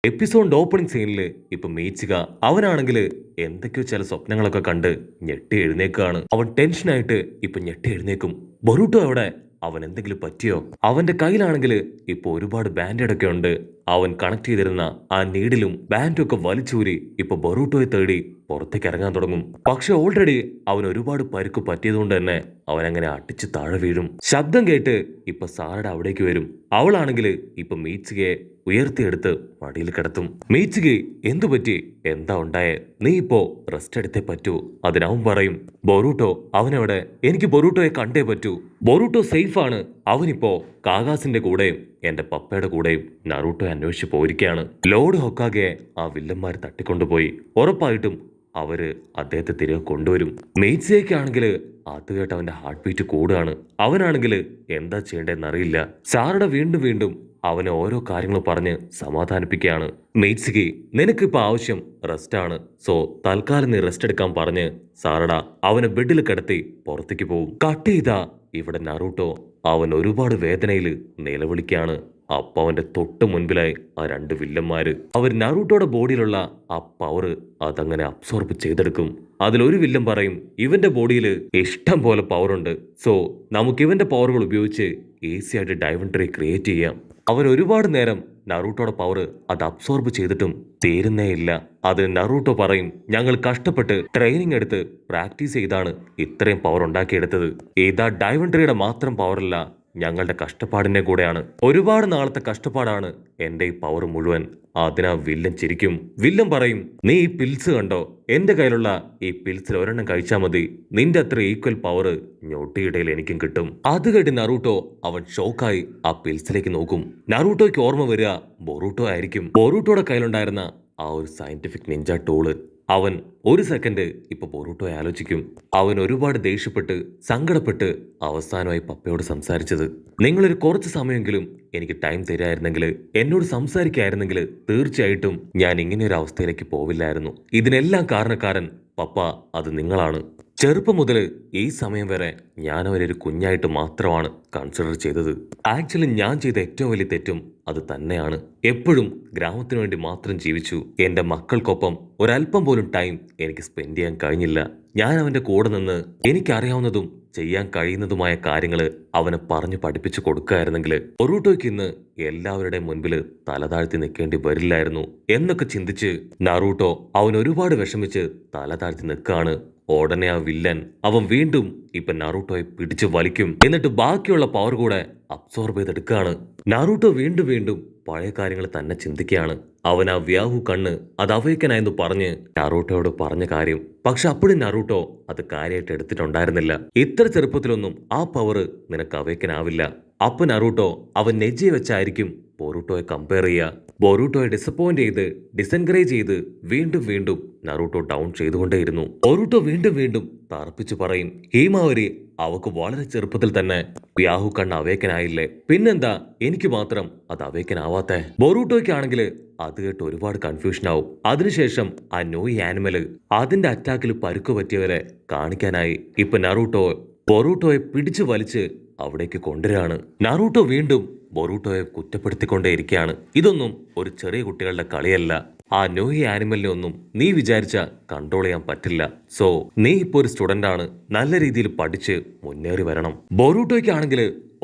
എപ്പിസോഡിന്റെ opening സീനില് ഇപ്പൊ മീച്ചിക അവനാണെങ്കിൽ എന്തൊക്കെയോ ചില സ്വപ്നങ്ങളൊക്കെ കണ്ട് ഞെട്ടി എഴുന്നേക്കാണ്. അവൻ ടെൻഷനായിട്ട് ഇപ്പൊ ഞെട്ടി എഴുന്നേക്കും. ബൊറൂട്ടോ അവിടെ അവൻ എന്തെങ്കിലും പറ്റിയോ? അവന്റെ കയ്യിലാണെങ്കിൽ ഇപ്പൊ ഒരുപാട് ബാൻഡേഡ് ഒക്കെ ഉണ്ട്. അവൻ കണക്ട് ചെയ്തിരുന്ന ആ നീഡിലും ബാൻഡും ഒക്കെ വലിച്ചൂരി ഇപ്പൊ ബൊറൂട്ടോയെ തേടി പുറത്തേക്ക് ഇറങ്ങാൻ തുടങ്ങും. പക്ഷെ ഓൾറെഡി അവൻ ഒരുപാട് പരുക്ക് പറ്റിയതുകൊണ്ട് തന്നെ അവൻ അങ്ങനെ അടിച്ച് താഴെ വീഴും. ശബ്ദം കേട്ട് ഇപ്പൊ സാറയുടെ അവിടേക്ക് വരും. അവളാണെങ്കിൽ ഇപ്പൊ മീച്ചികയെ ഉയർത്തിയെടുത്ത് മടിയിൽ കിടത്തും. മീച്ചികെ എന്തു പറ്റി? എന്താ ഉണ്ടായേ? നീ ഇപ്പോ റെസ്റ്റ് എടുത്തേ പറ്റൂ. അതിനവൻ പറയും, ബൊറൂട്ടോ അവനവിടെ, എനിക്ക് ബൊറൂട്ടോയെ കണ്ടേ പറ്റൂ. ബൊറൂട്ടോ സേഫ് ആണ്. അവനിപ്പോ കാഗാസിന്റെ കൂടെയും എന്റെ പപ്പയുടെ കൂടെയും നറൂട്ടോ അന്വേഷിച്ച് പോയിരിക്കുകയാണ്. ലോർഡ് ഹൊക്കാഗയെ ആ വില്ലന്മാർ തട്ടിക്കൊണ്ടുപോയി. ഉറപ്പായിട്ടും അവര് അദ്ദേഹത്തെ തിരികെ കൊണ്ടുവരും. മെയ്റ്റ്സിയൊക്കെയാണെങ്കിൽ അത് കേട്ട് അവന്റെ ഹാർട്ട് ബീറ്റ് കൂടുകയാണ്. അവനാണെങ്കിൽ എന്താ ചെയ്യേണ്ടതെന്നറിയില്ല. സാറുടെ വീണ്ടും വീണ്ടും അവനെ ഓരോ കാര്യങ്ങൾ പറഞ്ഞ് സമാധാനിപ്പിക്കുകയാണ്. മെയ്റ്റ്സിക്ക് നിനക്കിപ്പോ ആവശ്യം റെസ്റ്റ് ആണ്. സോ തൽക്കാലം നീ റെസ്റ്റ് എടുക്കാൻ പറഞ്ഞ് സാറട അവനെ ബെഡിൽ കിടത്തി പുറത്തേക്ക് പോകും. കട്ട് ചെയ്താ ഇവിടെ നറൂട്ടോ അവൻ ഒരുപാട് വേദനയിൽ നിലവിളിക്കാണ്. അപ്പൊ അവന്റെ തൊട്ട് മുൻപിലായി ആ രണ്ട് വില്ലന്മാര് അവർ നറൂട്ടോയുടെ ബോഡിയിലുള്ള ആ പവർ അതങ്ങനെ അബ്സോർബ് ചെയ്തെടുക്കും. അതിലൊരു വില്ലൻ പറയും, ഇവന്റെ ബോഡിയിൽ ഇഷ്ടം പോലെ പവർ ഉണ്ട്. സോ നമുക്ക് ഇവന്റെ പവറുകൾ ഉപയോഗിച്ച് ഈസി ആയിട്ട് ഡയമണ്ട് ട്രീ ക്രിയേറ്റ് ചെയ്യാം. അവൻ ഒരുപാട് നേരം നറൂട്ടോയുടെ പവർ അത് അബ്സോർബ് ചെയ്തിട്ടും തീരുന്നേ ഇല്ല. അതിന് നറൂട്ടോ പറയും, ഞങ്ങൾ കഷ്ടപ്പെട്ട് ട്രെയിനിങ് എടുത്ത് പ്രാക്ടീസ് ചെയ്താണ് ഇത്രയും പവർ ഉണ്ടാക്കിയെടുത്തത്. ഇതാ ഡയമണ്ട് ട്രീയുടെ മാത്രം പവറല്ല, ഞങ്ങളുടെ കഷ്ടപ്പാടിന്റെ കൂടെയാണ്. ഒരുപാട് നാളത്തെ കഷ്ടപ്പാടാണ് എന്റെ ഈ പവർ മുഴുവൻ. അതിനാ വില്ലൻ ചിരിക്കും. വില്ലൻ പറയും, നീ ഈ പിൽസ് കണ്ടോ? എന്റെ കയ്യിലുള്ള ഈ പിൽസിൽ ഒരെണ്ണം കഴിച്ചാൽ മതി, നിന്റെ അത്ര ഈക്വൽ പവർ ഞൊട്ടിയിടയിൽ എനിക്കും കിട്ടും. അത് കേട്ട് നറൂട്ടോ അവൻ ഷോക്കായി ആ പിൽസിലേക്ക് നോക്കും. നറൂട്ടോയ്ക്ക് ഓർമ്മ വരിക ബൊറൂട്ടോ ആയിരിക്കും. ബൊറൂട്ടോയുടെ കയ്യിലുണ്ടായിരുന്ന ആ ഒരു സയന്റിഫിക് നിഞ്ച ടൂള്. അവൻ ഒരു സെക്കൻഡ് ഇപ്പൊ ബൊറൂട്ടോയെ ആലോചിക്കും. അവൻ ഒരുപാട് ദേഷ്യപ്പെട്ട് സങ്കടപ്പെട്ട് അവസാനമായി പപ്പയോട് സംസാരിച്ചത്. നിങ്ങളൊരു കുറച്ച് സമയമെങ്കിലും എനിക്ക് ടൈം തരായിരുന്നെങ്കിൽ, എന്നോട് സംസാരിക്കായിരുന്നെങ്കിൽ തീർച്ചയായിട്ടും ഞാൻ ഇങ്ങനെ ഒരു അവസ്ഥയിലേക്ക് പോവില്ലായിരുന്നു. ഇതിനെല്ലാം കാരണക്കാരൻ പപ്പ, അത് നിങ്ങളാണ്. ചെറുപ്പം മുതൽ ഈ സമയം വരെ ഞാൻ അവരൊരു കുഞ്ഞായിട്ട് മാത്രമാണ് കൺസിഡർ ചെയ്തത്. ആക്ച്വലി ഞാൻ ചെയ്ത ഏറ്റവും വലിയ തെറ്റും അത് തന്നെയാണ്. എപ്പോഴും ഗ്രാമത്തിനു വേണ്ടി മാത്രം ജീവിച്ചു. എന്റെ മക്കൾക്കൊപ്പം ഒരല്പം പോലും ടൈം എനിക്ക് സ്പെൻഡ് ചെയ്യാൻ കഴിഞ്ഞില്ല. ഞാൻ അവന്റെ കൂടെ നിന്ന് എനിക്കറിയാവുന്നതും ചെയ്യാൻ കഴിയുന്നതുമായ കാര്യങ്ങൾ അവനെ പറഞ്ഞു പഠിപ്പിച്ചു കൊടുക്കുകയായിരുന്നെങ്കിൽ ബൊറൂട്ടോയ്ക്ക് ഇന്ന് എല്ലാവരുടെയും മുൻപിൽ തലതാഴ്ത്തി നിൽക്കേണ്ടി വരില്ലായിരുന്നു എന്നൊക്കെ ചിന്തിച്ച് നറൂട്ടോ അവൻ ഒരുപാട് വിഷമിച്ച് തലതാഴ്ത്തി നിൽക്കാണ്. ഉടനെ ആ വില്ലൻ അവൻ വീണ്ടും ഇപ്പൊ നറൂട്ടോയെ പിടിച്ചു വലിക്കും. എന്നിട്ട് ബാക്കിയുള്ള പവർ കൂടെ അബ്സോർബ് ചെയ്തെടുക്കുകയാണ്. നറൂട്ടോ വീണ്ടും വീണ്ടും പഴയ കാര്യങ്ങൾ തന്നെ ചിന്തിക്കുകയാണ്. അവൻ ആ വ്യാഹു കണ്ണ് അത് അവയ്ക്കനായെന്ന് പറഞ്ഞ് നറൂട്ടോയോട് പറഞ്ഞ കാര്യം. പക്ഷെ അപ്പോഴും നറൂട്ടോ അത് കാര്യമായിട്ട് എടുത്തിട്ടുണ്ടായിരുന്നില്ല. ഇത്ര ചെറുപ്പത്തിലൊന്നും ആ പവർ നിനക്ക് അവയ്ക്കനാവില്ല. അപ്പൊ നറൂട്ടോ അവൻ നെജിയെ വെച്ചായിരിക്കും ബൊറൂട്ടോയെ കമ്പയർ ചെയ്യുക. ബൊറൂട്ടോയെ ഡിസപ്പോയിന്റ് ചെയ്ത് ഡിസെൻകറേജ് ചെയ്ത് വീണ്ടും വീണ്ടും നറൂട്ടോ ഡൗൺ ചെയ്തുകൊണ്ടേയിരുന്നു. ബൊറൂട്ടോ വീണ്ടും വീണ്ടും തർപ്പിച്ചു പറയും, ഹീമാവരി അവക്ക് വളരെ ചെറുപ്പത്തിൽ തന്നെ വ്യാഹു കണ്ണ് അവേക്കനായില്ലേ, പിന്നെന്താ എനിക്ക് മാത്രം അത് അവേക്കനാവാത്തെ? ബൊറൂട്ടോയ്ക്കാണെങ്കിൽ അത് കേട്ട് ഒരുപാട് കൺഫ്യൂഷൻ ആവും. അതിനുശേഷം ആ നോയി ആനിമല് അതിന്റെ അറ്റാക്കിൽ പരുക്ക് പറ്റിയവരെ കാണിക്കാനായി ഇപ്പൊ നറൂട്ടോ ബൊറൂട്ടോയെ പിടിച്ചു വലിച്ച് അവിടേക്ക് കൊണ്ടുവരാണ്. നറൂട്ടോ വീണ്ടും ബൊറൂട്ടോയെ കുറ്റപ്പെടുത്തിക്കൊണ്ടേയിരിക്കുകയാണ്. ഇതൊന്നും ഒരു ചെറിയ കുട്ടികളുടെ കളിയല്ല. ആ നോയി ആനിമലിനെ ഒന്നും നീ വിചാരിച്ച കൺട്രോൾ ചെയ്യാൻ പറ്റില്ല. സോ നീ ഇപ്പൊ ഒരു സ്റ്റുഡന്റ് ആണ്, നല്ല രീതിയിൽ പഠിച്ച് മുന്നേറി വരണം. ബൊറൂട്ടോയ്ക്കാണെങ്കിൽ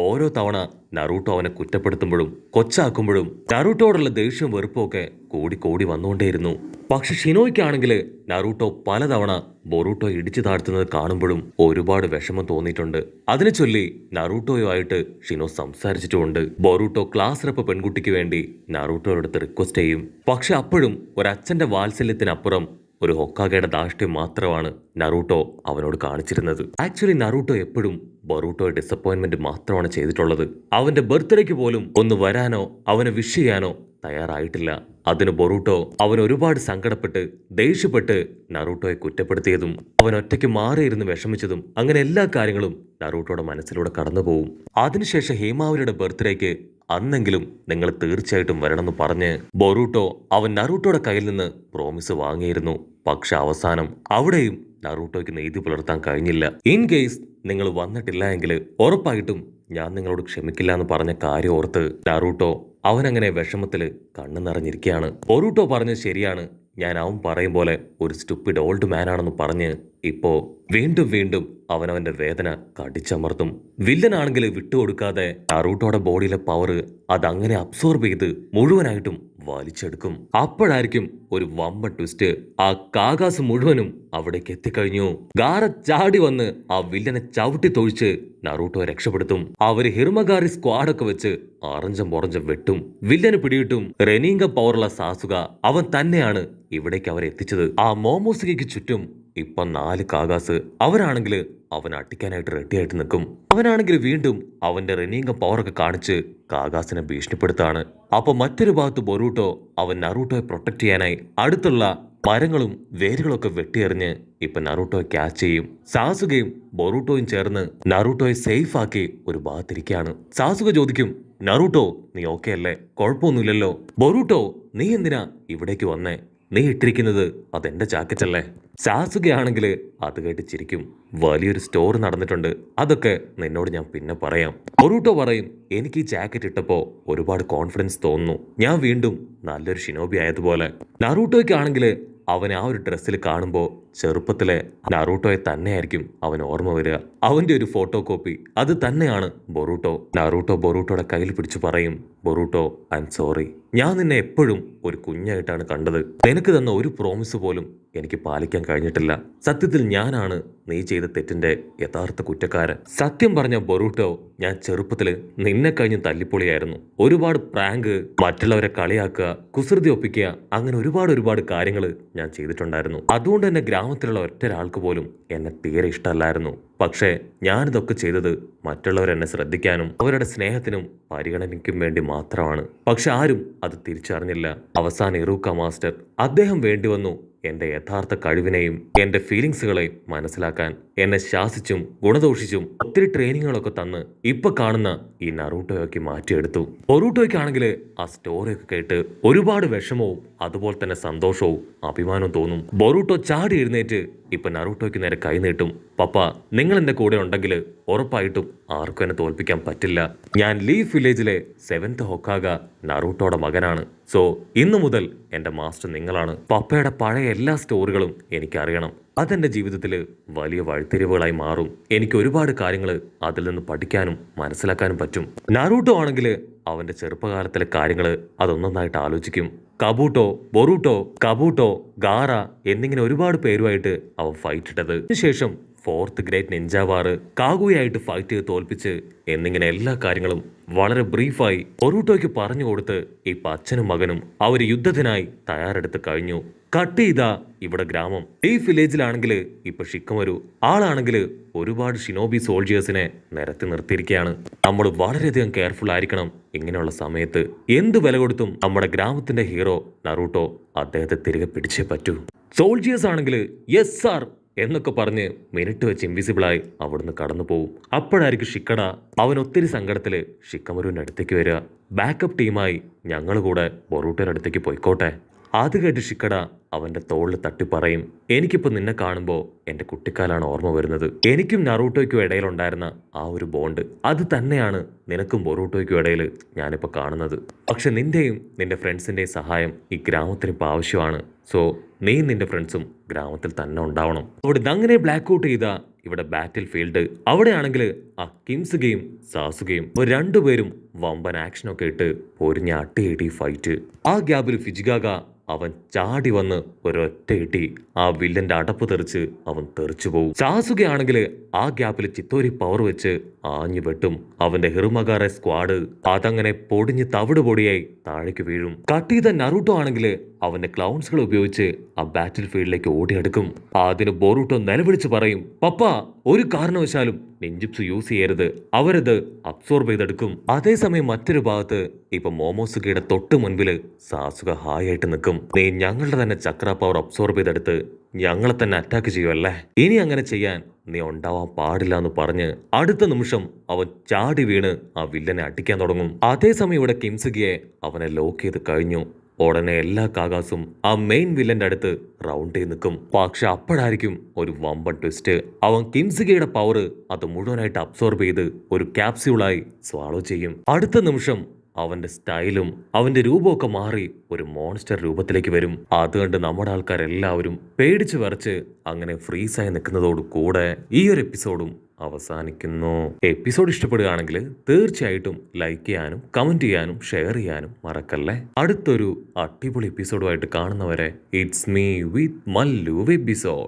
ഓരോ തവണ നറൂട്ടോ അവനെ കുറ്റപ്പെടുത്തുമ്പോഴും കൊച്ചാക്കുമ്പോഴും നറൂട്ടോടുള്ള ദേഷ്യവും വെറുപ്പും ഒക്കെ കൂടി കൂടി വന്നുകൊണ്ടേയിരുന്നു. പക്ഷെ ഷിനോയ്ക്കാണെങ്കിൽ നറൂട്ടോ പലതവണ ബൊറൂട്ടോ ഇടിച്ചു താഴ്ത്തുന്നത് കാണുമ്പോഴും ഒരുപാട് വിഷമം തോന്നിയിട്ടുണ്ട്. അതിനെ ചൊല്ലി നറൂട്ടോയുമായിട്ട് ഷിനോ സംസാരിച്ചിട്ടുമുണ്ട്. ബൊറൂട്ടോ ക്ലാസ് റെപ്പ് പെൺകുട്ടിക്ക് വേണ്ടി നറൂട്ടോയോടടുത്ത് റിക്വസ്റ്റ് ചെയ്യും. പക്ഷെ അപ്പോഴും ഒരച്ഛന്റെ വാത്സല്യത്തിനപ്പുറം ഒരു ഹൊക്കാഗയുടെ ധാർഷ്ട്യം മാത്രമാണ് നറൂട്ടോ അവനോട് കാണിച്ചിരുന്നത്. ആക്ച്വലി നറൂട്ടോ എപ്പോഴും ബൊറൂട്ടോയെ ഡിസപ്പോയിന്റ്മെന്റ് മാത്രമാണ് ചെയ്തിട്ടുള്ളത്. അവന്റെ ബർത്ത്ഡേക്ക് പോലും ഒന്ന് വരാനോ അവനെ വിഷ് ചെയ്യാനോ തയ്യാറായിട്ടില്ല. അതിന് ബൊറൂട്ടോ അവൻ ഒരുപാട് സങ്കടപ്പെട്ട് ദേഷ്യപ്പെട്ട് നറൂട്ടോയെ കുറ്റപ്പെടുത്തിയതും അവൻ ഒറ്റയ്ക്ക് മാറിയിരുന്ന് വിഷമിച്ചതും അങ്ങനെ എല്ലാ കാര്യങ്ങളും നറൂട്ടോയുടെ മനസ്സിലൂടെ കടന്നുപോകും. അതിനുശേഷം ഹേമാവലിയുടെ ബർത്ത്ഡേക്ക് അന്നെങ്കിലും നിങ്ങൾ തീർച്ചയായിട്ടും വരണമെന്ന് പറഞ്ഞ് ബൊറൂട്ടോ അവൻ നറൂട്ടോയുടെ കയ്യിൽ നിന്ന് പ്രോമിസ് വാങ്ങിയിരുന്നു. പക്ഷെ അവസാനം അവിടെയും നറൂട്ടോയ്ക്ക് നീതി പുലർത്താൻ കഴിഞ്ഞില്ല. ഇൻ കേസ് നിങ്ങൾ വന്നിട്ടില്ല എങ്കിൽ ഉറപ്പായിട്ടും ഞാൻ നിങ്ങളോട് ക്ഷമിക്കില്ല എന്ന് പറഞ്ഞ കാര്യം ഓർത്ത് നറൂട്ടോ അവനങ്ങനെ വിഷമത്തില് കണ്ണു നിറഞ്ഞിരിക്കുകയാണ്. ബൊറൂട്ടോ പറഞ്ഞത് ശരിയാണ്, ഞാൻ അവൻ പറയും പോലെ ഒരു സ്റ്റുപ്പിഡ് ഓൾഡ് മാൻ ആണെന്ന് പറഞ്ഞ് ഇപ്പോ വീണ്ടും വീണ്ടും അവനവന്റെ വേദന കടിച്ചമർത്തും. വില്ലനാണെങ്കിൽ വിട്ടുകൊടുക്കാതെ നറൂട്ടോയുടെ ബോഡിയിലെ പവർ അതങ്ങനെ അബ്സോർബ് ചെയ്ത് മുഴുവനായിട്ടും വലിച്ചെടുക്കും. അപ്പോഴായിരിക്കും ഒരു വമ്പൻ ട്വിസ്റ്റ്. ആ കാകാസ് മുഴുവനും അവിടേക്ക് എത്തിക്കഴിഞ്ഞു. ഗാറ ചാടി വന്ന് ആ വില്ലനെ ചവിട്ടി തൊഴിച്ച് നറൂട്ടോയെ രക്ഷപ്പെടുത്തും. അവര് ഹിർമഗാറി സ്ക്വാഡൊക്കെ വെച്ച് ആറഞ്ചം പൊറഞ്ചം വെട്ടും. വില്ലന് പിടിയിട്ടും റെനീങ്ക പവറുള്ള സാസുക അവൻ തന്നെയാണ് ഇവിടേക്ക് അവരെ എത്തിച്ചത്. ആ മോമോസുകയ്ക്ക് ചുറ്റും ഇപ്പൊ 4 കാകാസ്. അവരാണെങ്കിൽ അവൻ അട്ടിക്കാനായിട്ട് റെഡിയായിട്ട് നിൽക്കും. അവനാണെങ്കിൽ വീണ്ടും അവന്റെ റെനീങ്ക പവറൊക്കെ കാണിച്ച് കാകാസിനെ ഭീഷണിപ്പെടുത്താണ്. അപ്പൊ മറ്റൊരു ഭാഗത്ത് ബൊറൂട്ടോ അവൻ നറൂട്ടോയെ പ്രൊട്ടക്ട് ചെയ്യാനായി അടുത്തുള്ള മരങ്ങളും വേരുകളൊക്കെ വെട്ടിയെറിഞ്ഞ് ഇപ്പൊ നറൂട്ടോയെ ക്യാച്ച് ചെയ്യും. സാസുകയും ബൊറൂട്ടോയും ചേർന്ന് നറൂട്ടോയെ സേഫ് ആക്കി ഒരു ഭാഗത്തിരിക്കുകയാണ്. സാസുക ചോദിക്കും, നറൂട്ടോ നീ ഓക്കെ അല്ലേ? കുഴപ്പമൊന്നുമില്ലല്ലോ. ബൊറൂട്ടോ നീ എന്തിനാ ഇവിടേക്ക് വന്നേ? നീ ഇട്ടിരിക്കുന്നത് അതെന്റെ ജാക്കറ്റല്ലേ? സാസുകയാണെങ്കിൽ അത് കേട്ട് ചിരിക്കും. വലിയൊരു സ്റ്റോറി നടന്നിട്ടുണ്ട്, അതൊക്കെ നിന്നോട് ഞാൻ പിന്നെ പറയാം. ബൊറൂട്ടോ പറയും, എനിക്ക് ഈ ജാക്കറ്റ് ഇട്ടപ്പോ ഒരുപാട് കോൺഫിഡൻസ് തോന്നുന്നു, ഞാൻ വീണ്ടും നല്ലൊരു ഷിനോബി ആയതുപോലെ. നറൂട്ടോയ്ക്കാണെങ്കിൽ അവൻ ആ ഒരു ഡ്രസ്സിൽ കാണുമ്പോൾ ചെറുപ്പത്തിലെ നറൂട്ടോയെ തന്നെയായിരിക്കും അവൻ ഓർമ്മ വരിക. അവന്റെ ഒരു ഫോട്ടോ കോപ്പി അത് തന്നെയാണ് ബൊറൂട്ടോ. നറൂട്ടോ ബൊറൂട്ടോയുടെ കയ്യിൽ പിടിച്ചു പറയും, ബൊറൂട്ടോ ഐ എം സോറി, ഞാൻ നിന്നെ എപ്പോഴും ഒരു കുഞ്ഞായിട്ടാണ് കണ്ടത്. നിനക്ക് തന്ന ഒരു പ്രോമിസ് പോലും എനിക്ക് പാലിക്കാൻ കഴിഞ്ഞിട്ടില്ല. സത്യത്തിൽ ഞാനാണ് നീ ചെയ്ത തെറ്റിന്റെ യഥാർത്ഥ കുറ്റക്കാരൻ. സത്യം പറഞ്ഞ ബൊറൂട്ടോ, ഞാൻ ചെറുപ്പത്തില് നിന്നെ കഴിഞ്ഞ് തല്ലിപ്പൊളിയായിരുന്നു. ഒരുപാട് പ്രാങ്ക്, മറ്റുള്ളവരെ കളിയാക്കുക, കുസൃതി ഒപ്പിക്കുക, അങ്ങനെ ഒരുപാട് കാര്യങ്ങൾ ഞാൻ ചെയ്തിട്ടുണ്ടായിരുന്നു. അതുകൊണ്ട് തന്നെ ഗ്രാമത്തിലുള്ള ഒറ്റൊരാൾക്ക് പോലും എന്നെ തീരെ ഇഷ്ടമല്ലായിരുന്നു. പക്ഷേ ഞാനിതൊക്കെ ചെയ്തത് മറ്റുള്ളവരെന്നെ ശ്രദ്ധിക്കാനും അവരുടെ സ്നേഹത്തിനും പരിഗണനയ്ക്കും വേണ്ടി മാത്രമാണ്. പക്ഷെ ആരും അത് തിരിച്ചറിഞ്ഞില്ല. അവസാനം ഇറൂക്ക മാസ്റ്റർ അദ്ദേഹം വേണ്ടി വന്നു എന്റെ യഥാർത്ഥ കഴിവിനെയും എന്റെ ഫീലിങ്സുകളെയും മനസ്സിലാക്കാൻ. എന്നെ ശാസിച്ചും ഗുണദോഷിച്ചും ഒത്തിരി ട്രെയിനിങ്ങുകളൊക്കെ തന്ന് ഇപ്പൊ കാണുന്ന ഈ നറൂട്ടോയൊക്കെ മാറ്റിയെടുത്തു. ബൊറൂട്ടോയ്ക്കാണെങ്കിൽ ആ സ്റ്റോറിയൊക്കെ കേട്ട് ഒരുപാട് വിഷമവും അതുപോലെ തന്നെ സന്തോഷവും അഭിമാനവും തോന്നും. ബൊറൂട്ടോ ചാടി എഴുന്നേറ്റ് ഇപ്പൊ നറൂട്ടോയ്ക്ക് നേരെ കൈ നീട്ടും. പപ്പ, നിങ്ങൾ എന്റെ കൂടെ ഉണ്ടെങ്കിൽ ഉറപ്പായിട്ടും ആർക്കും എന്നെ തോൽപ്പിക്കാൻ പറ്റില്ല. ഞാൻ ലീഫ് വില്ലേജിലെ 7th ഹൊക്കാഗ നറൂട്ടോയുടെ മകനാണ്. സോ ഇന്നു മുതൽ എന്റെ മാസ്റ്റർ നിങ്ങളാണ്. പപ്പയുടെ പഴയ എല്ലാ സ്റ്റോറികളും എനിക്കറിയണം. അതെന്റെ ജീവിതത്തിൽ വലിയ വഴിത്തിരിവുകളായി മാറും. എനിക്ക് ഒരുപാട് കാര്യങ്ങൾ അതിൽ നിന്ന് പഠിക്കാനും മനസ്സിലാക്കാനും പറ്റും. നറൂട്ടോ ആണെങ്കിൽ അവന്റെ ചെറുപ്പകാലത്തിലെ കാര്യങ്ങൾ അതൊന്നൊന്നായിട്ട് ആലോചിക്കും. കബൂട്ടോ, ബൊറൂട്ടോ, കബൂട്ടോ, ഗാറ എന്നിങ്ങനെ ഒരുപാട് പേരുമായിട്ട് അവൻ ഫൈറ്റ് ഇട്ടത്. അതിനുശേഷം 4th ഗ്രേറ്റ് നിഞ്ച വാർ, കാഗുയായിട്ട് ഫൈറ്റ് ചെയ്ത് തോൽപ്പിച്ച് എന്നിങ്ങനെ എല്ലാ കാര്യങ്ങളും വളരെ ബ്രീഫായി ബൊറൂട്ടോയ്ക്ക് പറഞ്ഞു കൊടുത്ത് ഇപ്പൊ അച്ഛനും മകനും അവർ യുദ്ധത്തിനായി തയ്യാറെടുത്ത് കഴിഞ്ഞു. കട്ട് ചെയ്താ ഇവിടെ ഗ്രാമം. ഈ വില്ലേജിലാണെങ്കിൽ ഇപ്പൊ ഷിക്കമരു ആളാണെങ്കിൽ ഒരുപാട് ഷിനോബി സോൾജിയേഴ്സിനെ നിരത്തി നിർത്തിയിരിക്കുകയാണ്. നമ്മൾ വളരെയധികം കെയർഫുൾ ആയിരിക്കണം. ഇങ്ങനെയുള്ള സമയത്ത് എന്ത് വില കൊടുത്തും നമ്മുടെ ഗ്രാമത്തിന്റെ ഹീറോ നറൂട്ടോ അദ്ദേഹത്തെ തിരികെ പിടിച്ചേ പറ്റൂ. സോൾജിയേഴ്സ് ആണെങ്കിൽ യെസ് സാർ എന്നൊക്കെ പറഞ്ഞ് മിനിറ്റ് വെച്ച് ഇൻവിസിബിളായി അവിടുന്ന് കടന്നു പോകും. അപ്പോഴായിരിക്കും ഷിക്കഡ അവൻ ഒത്തിരി സങ്കടത്തില് ഷിക്കമരുവിന്റെ അടുത്തേക്ക് വരിക. ബാക്കപ്പ് ടീമായി ഞങ്ങൾ കൂടെ ബൊറൂട്ടോയുടെ അടുത്തേക്ക് പോയിക്കോട്ടെ. അത് കേട്ട് ഷിക്കഡ അവന്റെ തോളിൽ തട്ടി പറയും, എനിക്കിപ്പോ നിന്നെ കാണുമ്പോൾ എന്റെ കുട്ടിക്കാലാണ് ഓർമ്മ വരുന്നത്. എനിക്കും നറൂട്ടോയ്ക്കും ഇടയിലുണ്ടായിരുന്ന ആ ഒരു ബോണ്ട് അത് തന്നെയാണ് നിനക്കും ബൊറൂട്ടോയ്ക്കും ഇടയിൽ ഞാനിപ്പോ കാണുന്നത്. പക്ഷെ നിന്റെയും നിന്റെ ഫ്രണ്ട്സിന്റെയും സഹായം ഈ ഗ്രാമത്തിന് ഇപ്പൊ ആവശ്യമാണ്. സോ നീ നിന്റെ ഫ്രണ്ട്സും ഗ്രാമത്തിൽ തന്നെ ഉണ്ടാവണം. അവിടെ അങ്ങനെ ബ്ലാക്ക് ഔട്ട് ചെയ്ത ഇവിടെ ബാറ്റിൽ ഫീൽഡ്. അവിടെയാണെങ്കിൽ ആ കിംസുകയും സാസുകയും രണ്ടുപേരും വമ്പൻ ആക്ഷനൊക്കെ ഇട്ട് പൊരിഞ്ഞ അട്ടയിട്ടി ഫൈറ്റ്. ആ ഗ്യാപ്പിൽ ഫിജിഗാഗ അവൻ ചാടി വന്ന് ഒരൊറ്റ ഇട്ടി ആ വില്ലന്റെ അടപ്പ് തെറിച്ച് അവൻ തെറിച്ചു പോകും. സാസുകയാണെങ്കിൽ ആ ഗ്യാപ്പിൽ ചിത്തോരി പവർ വെച്ച് ആഞ്ഞു വെട്ടും. അവന്റെ ഹിറുമഗാറെ സ്ക്വാഡ് അതങ്ങനെ പൊടിഞ്ഞ് തവിട് പൊടിയായി താഴേക്ക് വീഴും. കട്ട് ചെയ്ത നറൂട്ടോ ആണെങ്കിൽ അവന്റെ ക്ലൗൺസുകൾ ഉപയോഗിച്ച് ആ ബാറ്റിൽ ഫീൽഡിലേക്ക് ഓടിയെടുക്കും. അതിന് ബൊറൂട്ടോ നിലവിളിച്ച് പറയും, പപ്പ ഒരു കാരണവശാലും നിഞ്ചിപ്സ് യൂസ് ചെയ്യരുത്, അവരത് അബ്സോർബ് ചെയ്തെടുക്കും. അതേസമയം മറ്റൊരു ഭാഗത്ത് ഇപ്പൊ മോമോസുകയുടെ തൊട്ട് മുൻപില് സാസുക ഹായ് ആയിട്ട് നിൽക്കും. നീ ഞങ്ങളുടെ തന്നെ ചക്ര പവർ അബ്സോർബ് ചെയ്തെടുത്ത് ഞങ്ങളെ തന്നെ അറ്റാക്ക് ചെയ്യുമല്ലേ? ഇനി അങ്ങനെ ചെയ്യാൻ നീ ഉണ്ടാവാൻ പാടില്ല എന്ന് പറഞ്ഞ് അടുത്ത നിമിഷം അവൻ ചാടി വീണ് ആ വില്ലനെ അടിക്കാൻ തുടങ്ങും. അതേസമയം ഇവിടെ കിംസുകിയെ അവനെ ലോക്ക് ചെയ്ത് കഴിഞ്ഞു. ഉടനെ എല്ലാ കാകാസും ആ മെയിൻ വില്ലന്റെ അടുത്ത് റൗണ്ട് ചെയ്ത് നിൽക്കും. പക്ഷെ അപ്പോഴായിരിക്കും ഒരു വമ്പൻ ട്വിസ്റ്റ്. അവൻ കിംസുകിയുടെ പവർ അത് മുഴുവനായിട്ട് അബ്സോർബ് ചെയ്ത് ഒരു ക്യാപ്സ്യൂളായി സ്വാളോ ചെയ്യും. അടുത്ത നിമിഷം അവന്റെ സ്റ്റൈലും അവന്റെ രൂപമൊക്കെ മാറി ഒരു മോൺസ്റ്റർ രൂപത്തിലേക്ക് വരും. അത് കണ്ട് നമ്മുടെ ആൾക്കാരെല്ലാവരും പേടിച്ച് വിറച്ച് അങ്ങനെ ഫ്രീസായി നിൽക്കുന്നതോട് കൂടെ ഈ ഒരു എപ്പിസോഡും അവസാനിക്കുന്നു. എപ്പിസോഡ് ഇഷ്ടപ്പെടുകയാണെങ്കിൽ തീർച്ചയായിട്ടും ലൈക്ക് ചെയ്യാനും കമന്റ് ചെയ്യാനും ഷെയർ ചെയ്യാനും മറക്കല്ലേ. അടുത്തൊരു അടിപൊളി എപ്പിസോഡുമായിട്ട് കാണുന്നവരെ it's me with Mallu episode.